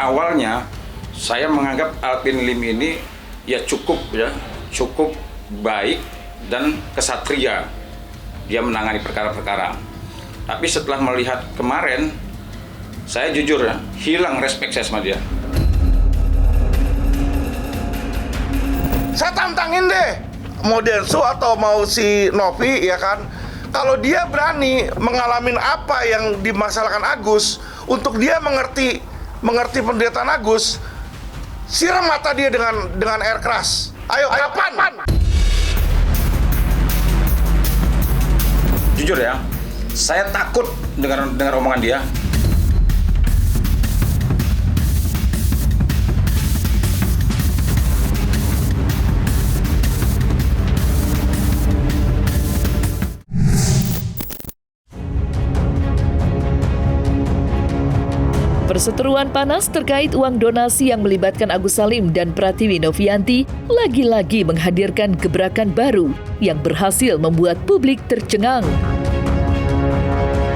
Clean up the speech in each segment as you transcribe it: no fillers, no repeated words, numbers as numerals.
awalnya saya menganggap Alvin Lim ini cukup baik dan kesatria. Dia menangani perkara-perkara. Tapi setelah melihat kemarin, saya jujur hilang respect saya sama dia. Saya tantangin deh, mau Densu atau mau si Novi, ya kan? Kalau dia berani mengalami apa yang dimasalahkan Agus, untuk dia mengerti penderitaan Agus, siram mata dia dengan air keras. Ayo, kapan? Jujur ya, saya takut dengar omongan dia. Perseteruan panas terkait uang donasi yang melibatkan Agus Salim dan Pratiwi Novianti lagi-lagi menghadirkan gebrakan baru yang berhasil membuat publik tercengang.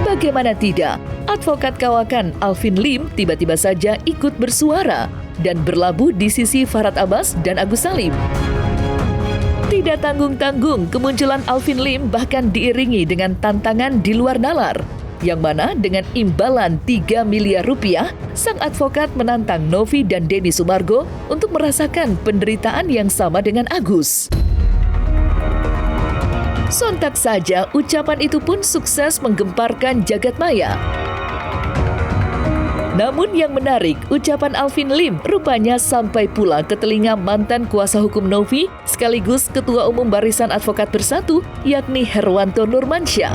Bagaimana tidak, advokat kawakan Alvin Lim tiba-tiba saja ikut bersuara dan berlabuh di sisi Farhad Abbas dan Agus Salim. Tidak tanggung-tanggung, kemunculan Alvin Lim bahkan diiringi dengan tantangan di luar nalar, yang mana dengan imbalan 3 miliar rupiah, sang advokat menantang Novi dan Denny Sumargo untuk merasakan penderitaan yang sama dengan Agus. Sontak saja, ucapan itu pun sukses menggemparkan jagat maya. Namun yang menarik, ucapan Alvin Lim rupanya sampai pula ke telinga mantan kuasa hukum Novi sekaligus Ketua Umum Barisan Advokat Bersatu, yakni Herwanto Nurmansyah.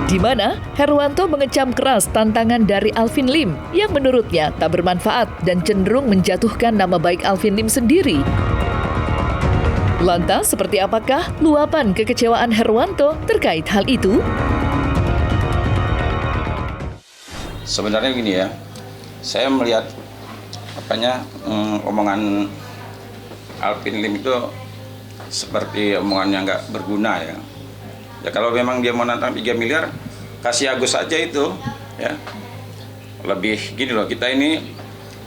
Di mana Herwanto mengecam keras tantangan dari Alvin Lim yang menurutnya tak bermanfaat dan cenderung menjatuhkan nama baik Alvin Lim sendiri. Lantas, seperti apakah luapan kekecewaan Herwanto terkait hal itu? Sebenarnya gini ya, saya melihat omongan Alvin Lim itu seperti omongan yang nggak berguna ya. Ya kalau memang dia mau nantang 3 miliar, kasih Agus saja itu ya. Lebih gini loh, kita ini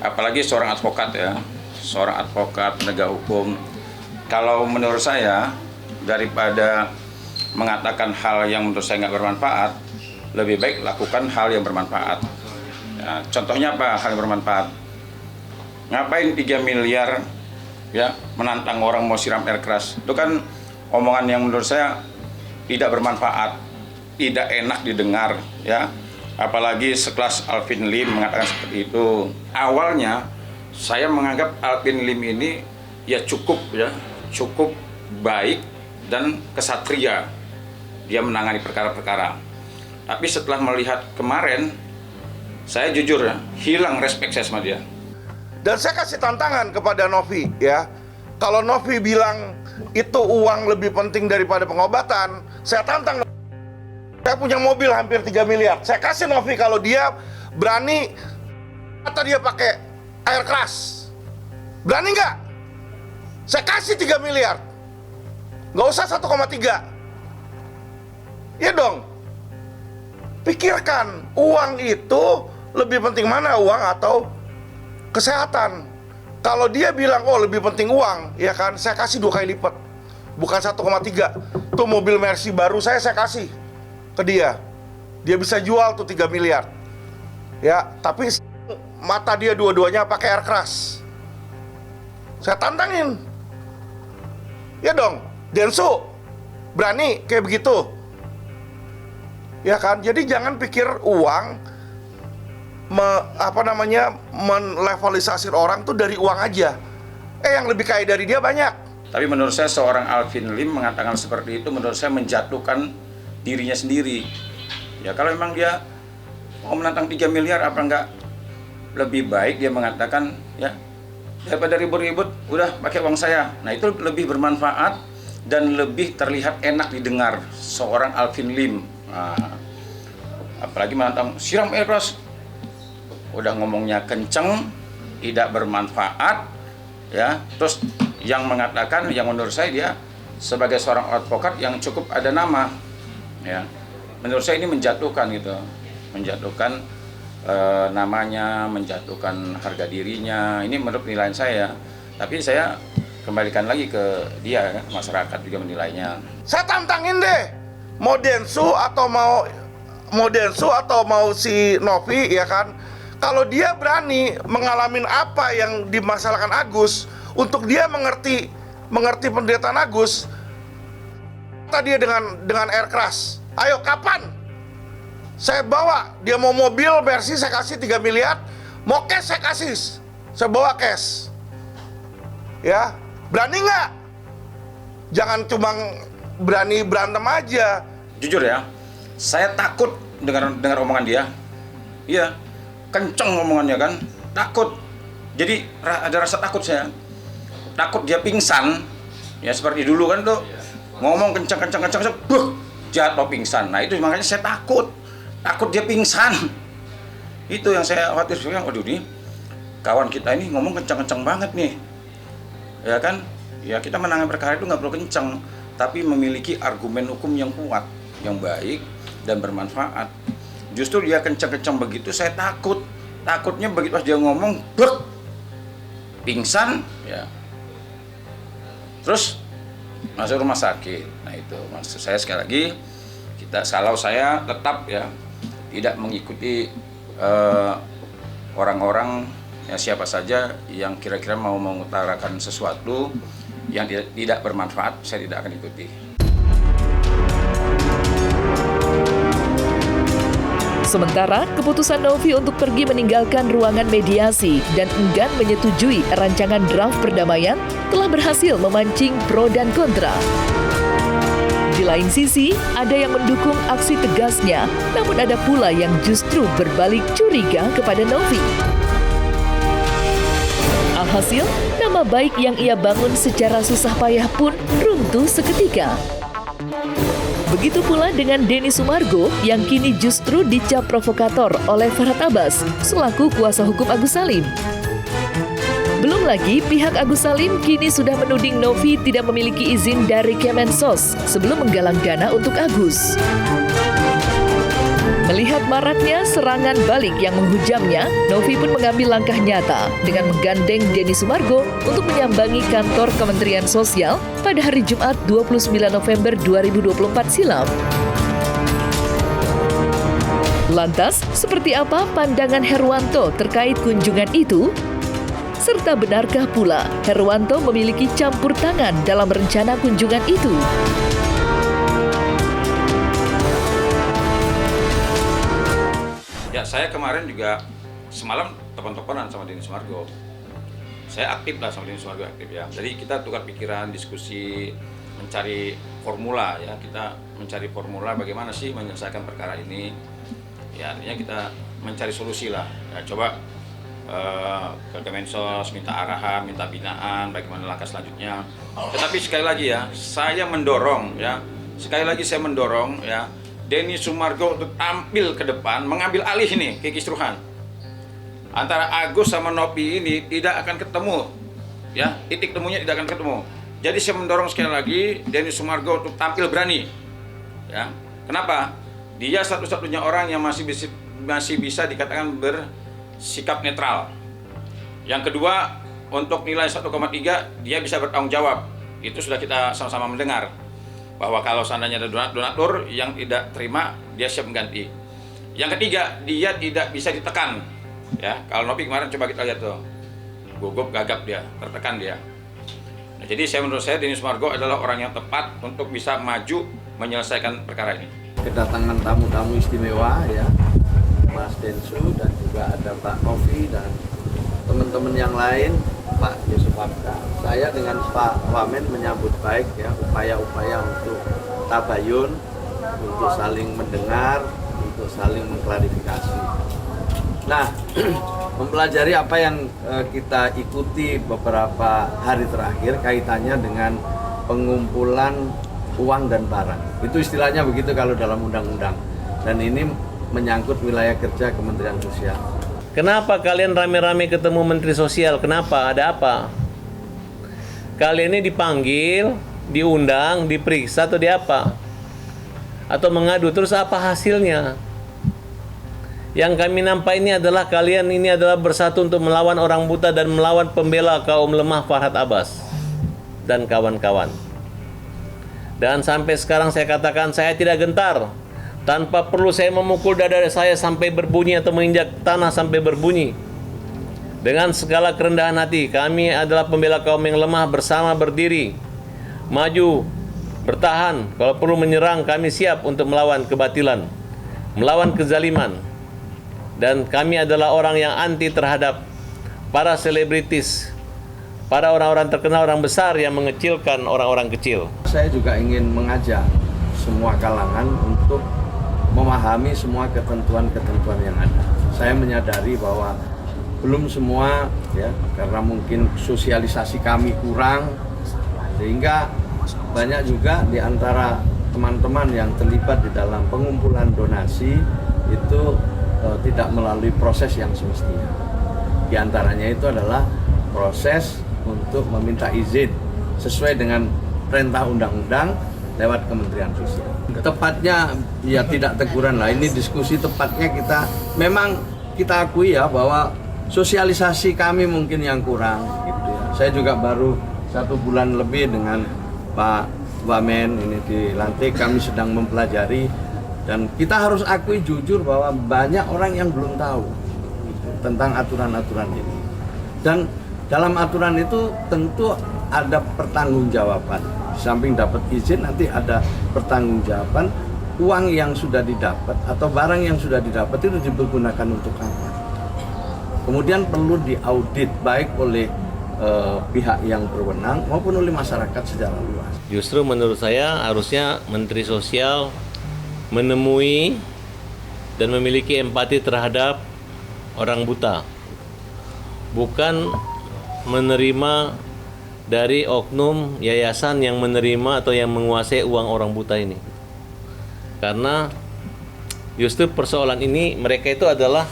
apalagi seorang advokat ya, seorang advokat penegak hukum. Kalau menurut saya, daripada mengatakan hal yang menurut saya nggak bermanfaat, lebih baik lakukan hal yang bermanfaat ya, contohnya apa hal yang bermanfaat? Ngapain 3 miliar ya menantang orang mau siram air keras? Itu kan omongan yang menurut saya tidak bermanfaat, tidak enak didengar ya. Apalagi sekelas Alvin Lim mengatakan seperti itu. Awalnya saya menganggap Alvin Lim ini cukup baik dan kesatria. Dia menangani perkara-perkara. Tapi setelah melihat kemarin, saya jujur hilang respect saya sama dia. Dan saya kasih tantangan kepada Novi ya. Kalau Novi bilang itu uang lebih penting daripada pengobatan, saya tantang. Saya punya mobil hampir 3 miliar. Saya kasih Novi kalau dia berani atau dia pakai air keras. Berani nggak? Saya kasih 3 miliar. Nggak usah 1,3. Ya dong. Pikirkan, uang itu lebih penting mana, uang atau kesehatan? Kalau dia bilang, oh lebih penting uang, ya kan, saya kasih 2 kali lipat. Bukan 1,3. Tuh mobil Mercy baru saya kasih ke dia. Dia bisa jual tuh 3 miliar. Ya, tapi mata dia dua-duanya pakai air keras. Saya tantangin. Ya dong, Densu, berani kayak begitu. Ya kan, jadi jangan pikir uang menlevelisasi orang tuh dari uang aja. Yang lebih kaya dari dia banyak. Tapi menurut saya seorang Alvin Lim mengatakan seperti itu menurut saya menjatuhkan dirinya sendiri. Ya kalau memang dia mau menantang 3 miliar apa enggak lebih baik dia mengatakan ya daripada ribut-ribut udah pakai uang saya. Nah itu lebih bermanfaat dan lebih terlihat enak didengar seorang Alvin Lim. Nah, apalagi menantang siram air keras. Udah ngomongnya kenceng, tidak bermanfaat ya. Terus yang mengatakan, yang menurut saya dia sebagai seorang advokat yang cukup ada nama ya. Menurut saya ini menjatuhkan gitu, menjatuhkan namanya, menjatuhkan harga dirinya. Ini menurut penilaian saya. Tapi saya kembalikan lagi ke dia, kan? Masyarakat juga menilainya. Saya tantangin deh, mau Densu atau mau si Novi, ya kan? Kalau dia berani mengalami apa yang dimasalahkan Agus, untuk dia mengerti penderitaan Agus, dia dengan air keras. Ayo, kapan? Saya bawa, dia mau mobil Mercy saya kasih 3 miliar, mau cash saya kasih, saya bawa cash. Ya, berani nggak? Jangan cuma berani berantem aja. Jujur ya, saya takut dengar omongan dia. Iya, kenceng omongannya kan, takut. Jadi ada rasa takut saya. Takut dia pingsan. Ya seperti dulu kan tuh, ngomong kenceng, jatuh pingsan. Nah itu makanya saya takut dia pingsan. Itu yang saya khawatir. Waduh nih, kawan kita ini ngomong kenceng-kenceng banget nih. Ya kan, ya kita menangani perkara itu nggak perlu kenceng, tapi memiliki argumen hukum yang kuat, yang baik dan bermanfaat. Justru dia kenceng-kenceng begitu, saya takutnya begitu pas dia ngomong, pingsan, ya, terus masuk rumah sakit. Nah itu maksud saya, sekali lagi, kalau saya tetap ya tidak mengikuti orang-orang, ya siapa saja yang kira-kira mau mengutarakan sesuatu yang tidak bermanfaat, saya tidak akan ikuti. Sementara keputusan Novi untuk pergi meninggalkan ruangan mediasi dan enggan menyetujui rancangan draft perdamaian telah berhasil memancing pro dan kontra. Di lain sisi, ada yang mendukung aksi tegasnya, namun ada pula yang justru berbalik curiga kepada Novi. Alhasil, nama baik yang ia bangun secara susah payah pun runtuh seketika. Begitu pula dengan Denny Sumargo yang kini justru dicap provokator oleh Farhad Abbas selaku kuasa hukum Agus Salim. Belum lagi pihak Agus Salim kini sudah menuding Novi tidak memiliki izin dari Kemensos sebelum menggalang dana untuk Agus. Melihat maraknya serangan balik yang menghujamnya, Novi pun mengambil langkah nyata dengan menggandeng Denny Sumargo untuk menyambangi kantor Kementerian Sosial pada hari Jumat 29 November 2024 silam. Lantas, seperti apa pandangan Herwanto terkait kunjungan itu? Serta benarkah pula Herwanto memiliki campur tangan dalam rencana kunjungan itu? Ya, saya kemarin juga semalam telepon-teleponan sama Denny Sumargo. Saya aktif lah sama Denny Sumargo, aktif ya. Jadi kita tukar pikiran, diskusi, mencari formula ya. Kita mencari formula bagaimana sih menyelesaikan perkara ini. Ya, artinya kita mencari solusi lah. Ya, coba ke Kemensos, minta arahan, minta binaan, bagaimana langkah selanjutnya. Tetapi sekali lagi ya, saya mendorong ya. Sekali lagi saya mendorong ya. Denny Sumargo untuk tampil ke depan, mengambil alih ini kekisruhan. Antara Agus sama Novi ini tidak akan ketemu, ya titik temunya tidak akan ketemu. Jadi saya mendorong sekali lagi Denny Sumargo untuk tampil berani. Ya, kenapa? Dia satu-satunya orang yang masih bisa dikatakan bersikap netral. Yang kedua, untuk nilai 1,3 dia bisa bertanggung jawab. Itu sudah kita sama-sama mendengar. Bahwa kalau seandainya ada donatur yang tidak terima, dia siap mengganti. Yang ketiga, dia tidak bisa ditekan. Ya, kalau Novi kemarin coba kita lihat tuh, gugup gagap dia, tertekan dia. Nah, jadi menurut saya Denny Sumargo adalah orang yang tepat untuk bisa maju menyelesaikan perkara ini. Kedatangan tamu-tamu istimewa ya, Mas Densu dan juga ada Pak Novi dan teman-teman yang lain, Pak Yusuf Hamka. Saya dengan Pak Wamen menyambut baik ya upaya-upaya untuk tabayun, untuk saling mendengar, untuk saling mengklarifikasi. Nah, mempelajari apa yang kita ikuti beberapa hari terakhir kaitannya dengan pengumpulan uang dan barang. Itu istilahnya begitu kalau dalam undang-undang. Dan ini menyangkut wilayah kerja Kementerian Sosial. Kenapa kalian rame-rame ketemu Menteri Sosial? Kenapa? Ada apa? Kalian ini dipanggil, diundang, diperiksa atau di apa? Atau mengadu, terus apa hasilnya? Yang kami nampak ini adalah kalian ini adalah bersatu untuk melawan orang buta dan melawan pembela kaum lemah Farhad Abbas dan kawan-kawan. Dan sampai sekarang saya katakan saya tidak gentar. Tanpa perlu saya memukul dada saya sampai berbunyi atau menginjak tanah sampai berbunyi. Dengan segala kerendahan hati, kami adalah pembela kaum yang lemah, bersama berdiri, maju, bertahan. Kalau perlu menyerang, kami siap untuk melawan kebatilan, melawan kezaliman. Dan kami adalah orang yang anti terhadap para selebritis, para orang-orang terkenal, orang besar yang mengecilkan orang-orang kecil. Saya juga ingin mengajak semua kalangan untuk memahami semua ketentuan-ketentuan yang ada. Saya menyadari bahwa belum semua, ya, karena mungkin sosialisasi kami kurang, sehingga banyak juga di antara teman-teman yang terlibat di dalam pengumpulan donasi itu tidak melalui proses yang semestinya. Di antaranya itu adalah proses untuk meminta izin sesuai dengan perintah undang-undang lewat Kementerian Sosial. Tepatnya ya tidak teguran lah, ini diskusi tepatnya kita akui ya bahwa sosialisasi kami mungkin yang kurang gitu ya. Saya juga baru 1 bulan lebih dengan Pak Wamen ini dilantik, kami sedang mempelajari dan kita harus akui jujur bahwa banyak orang yang belum tahu gitu, tentang aturan-aturan ini. Dan dalam aturan itu tentu ada pertanggungjawaban. Di samping dapat izin nanti ada pertanggungjawaban, uang yang sudah didapat atau barang yang sudah didapat itu dipergunakan untuk apa. Kemudian perlu diaudit baik oleh pihak yang berwenang maupun oleh masyarakat secara luas. Justru menurut saya harusnya Menteri Sosial menemui dan memiliki empati terhadap orang buta, bukan menerima dari oknum yayasan yang menerima atau yang menguasai uang orang buta ini. Karena justru persoalan ini mereka itu adalah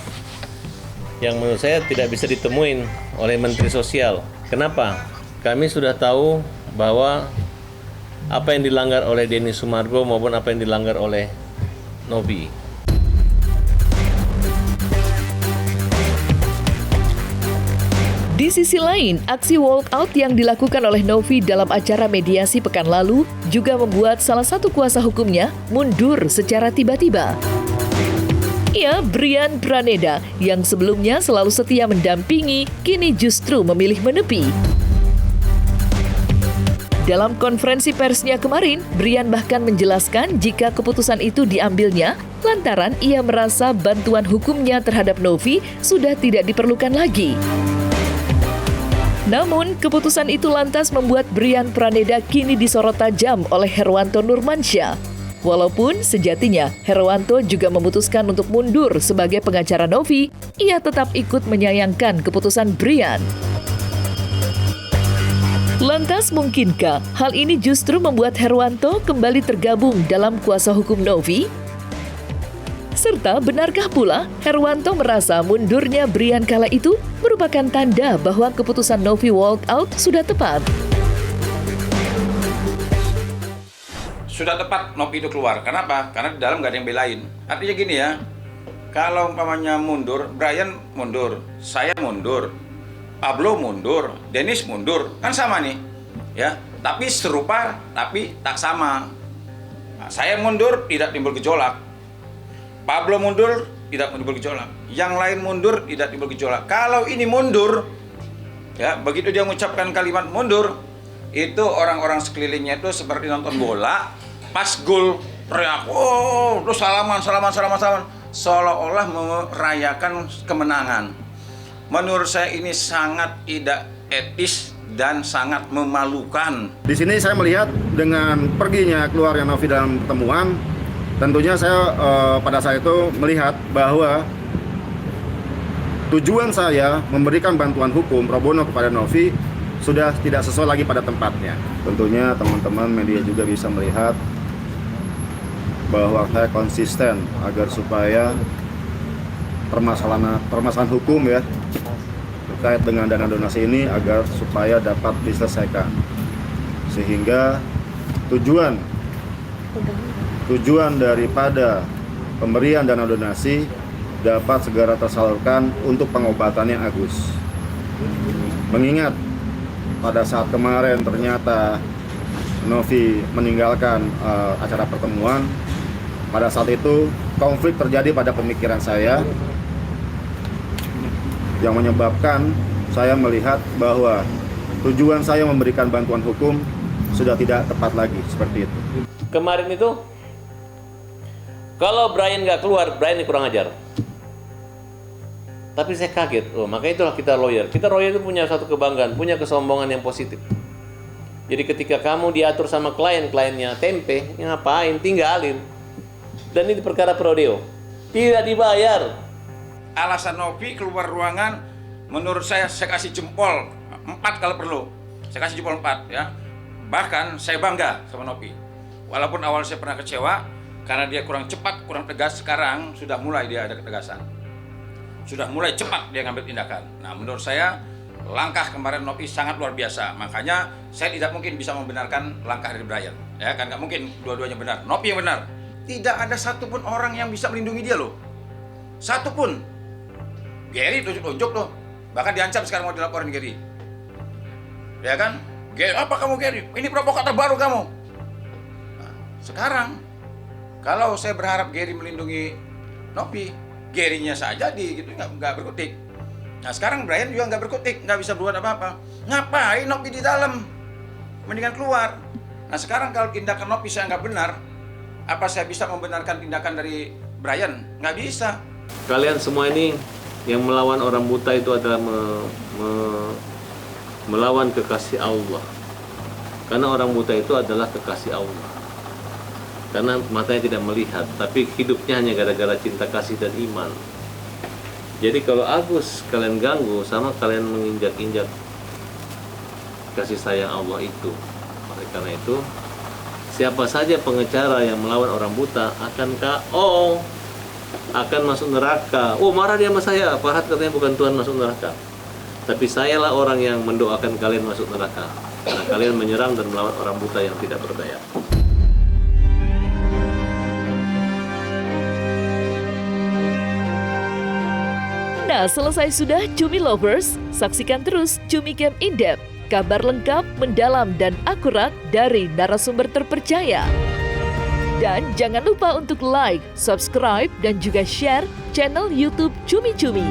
yang menurut saya tidak bisa ditemuin oleh Menteri Sosial. Kenapa? Kami sudah tahu bahwa apa yang dilanggar oleh Denny Sumargo maupun apa yang dilanggar oleh Novi. Di sisi lain, aksi walkout yang dilakukan oleh Novi dalam acara mediasi pekan lalu juga membuat salah satu kuasa hukumnya mundur secara tiba-tiba. Ia, Brian Praneda, yang sebelumnya selalu setia mendampingi, kini justru memilih menepi. Dalam konferensi persnya kemarin, Brian bahkan menjelaskan jika keputusan itu diambilnya lantaran ia merasa bantuan hukumnya terhadap Novi sudah tidak diperlukan lagi. Namun, keputusan itu lantas membuat Brian Praneda kini disorot tajam oleh Herwanto Nurmansyah. Walaupun sejatinya Herwanto juga memutuskan untuk mundur sebagai pengacara Novi, ia tetap ikut menyayangkan keputusan Brian. Lantas mungkinkah hal ini justru membuat Herwanto kembali tergabung dalam kuasa hukum Novi? Serta benarkah pula Herwanto merasa mundurnya Brian kala itu merupakan tanda bahwa keputusan Novi walkout sudah tepat? Sudah tepat Novi itu keluar. Kenapa? Karena di dalam nggak ada yang belain. Artinya gini ya, kalau umpamanya mundur, Brian mundur, saya mundur, Pablo mundur, Dennis mundur, kan sama nih, ya. Tapi serupa, tapi tak sama. Nah, saya mundur tidak timbul gejolak, Pablo mundur tidak timbul gejolak, yang lain mundur tidak timbul gejolak. Kalau ini mundur, ya begitu dia mengucapkan kalimat mundur, itu orang-orang sekelilingnya itu seperti nonton bola, pas gol teriak, oh, terus salaman, seolah-olah merayakan kemenangan. Menurut saya ini sangat tidak etis dan sangat memalukan. Di sini saya melihat dengan perginya keluarnya Novi dalam pertemuan, tentunya saya pada saat itu melihat bahwa tujuan saya memberikan bantuan hukum pro bono kepada Novi sudah tidak sesuai lagi pada tempatnya. Tentunya teman-teman media juga bisa melihat bahwa saya konsisten agar supaya permasalahan hukum ya terkait dengan dana donasi ini agar supaya dapat diselesaikan, sehingga tujuan daripada pemberian dana donasi dapat segera tersalurkan untuk pengobatannya Agus. Mengingat pada saat kemarin ternyata Novi meninggalkan acara pertemuan, pada saat itu konflik terjadi pada pemikiran saya yang menyebabkan saya melihat bahwa tujuan saya memberikan bantuan hukum sudah tidak tepat lagi seperti itu. Kemarin itu, kalau Brian nggak keluar, Brian ini kurang ajar. Tapi saya kaget, makanya itulah kita lawyer. Kita lawyer itu punya satu kebanggaan, punya kesombongan yang positif. Jadi ketika kamu diatur sama kliennya tempe, ngapain? Tinggalin. Dan ini perkara prodeo, tidak dibayar. Alasan Novi keluar ruangan, menurut saya kasih jempol 4 kalau perlu. Saya kasih jempol 4 ya. Bahkan saya bangga sama Novi. Walaupun awal saya pernah kecewa karena dia kurang cepat, kurang tegas, sekarang sudah mulai dia ada ketegasan. Sudah mulai cepat dia ngambil tindakan. Nah, menurut saya langkah kemarin Novi sangat luar biasa. Makanya saya tidak mungkin bisa membenarkan langkah dari Brian. Ya kan nggak mungkin dua-duanya benar. Novi yang benar. Tidak ada satupun orang yang bisa melindungi dia loh. Satupun. Gary tunjuk-tunjuk loh. Bahkan diancam sekarang mau dilaporin Gary. Ya kan? Gary, apa kamu Gary? Ini provokator baru kamu. Nah, sekarang kalau saya berharap Gary melindungi Novi, Gary-nya saja gitu nggak berkutik. Nah sekarang Brian juga nggak berkutik, nggak bisa buat apa-apa. Ngapain Novi di dalam? Mendingan keluar. Nah sekarang kalau tindakan Novi saya nggak benar, apa saya bisa membenarkan tindakan dari Brian? Nggak bisa. Kalian semua ini yang melawan orang buta itu adalah melawan kekasih Allah. Karena orang buta itu adalah kekasih Allah. Karena matanya tidak melihat, tapi hidupnya hanya gara-gara cinta kasih dan iman. Jadi kalau Agus kalian ganggu, sama kalian menginjak-injak kasih sayang Allah itu. Oleh karena itu, siapa saja pengacara yang melawan orang buta akan KO, akan masuk neraka. Oh, marah dia sama saya, Farhat katanya bukan Tuhan masuk neraka. Tapi sayalah orang yang mendoakan kalian masuk neraka. Karena kalian menyerang dan melawan orang buta yang tidak berdaya. Nah, selesai sudah Cumi Lovers, saksikan terus Cumi Camp In-Depth, kabar lengkap, mendalam, dan akurat dari narasumber terpercaya. Dan jangan lupa untuk like, subscribe, dan juga share channel YouTube Cumi Cumi.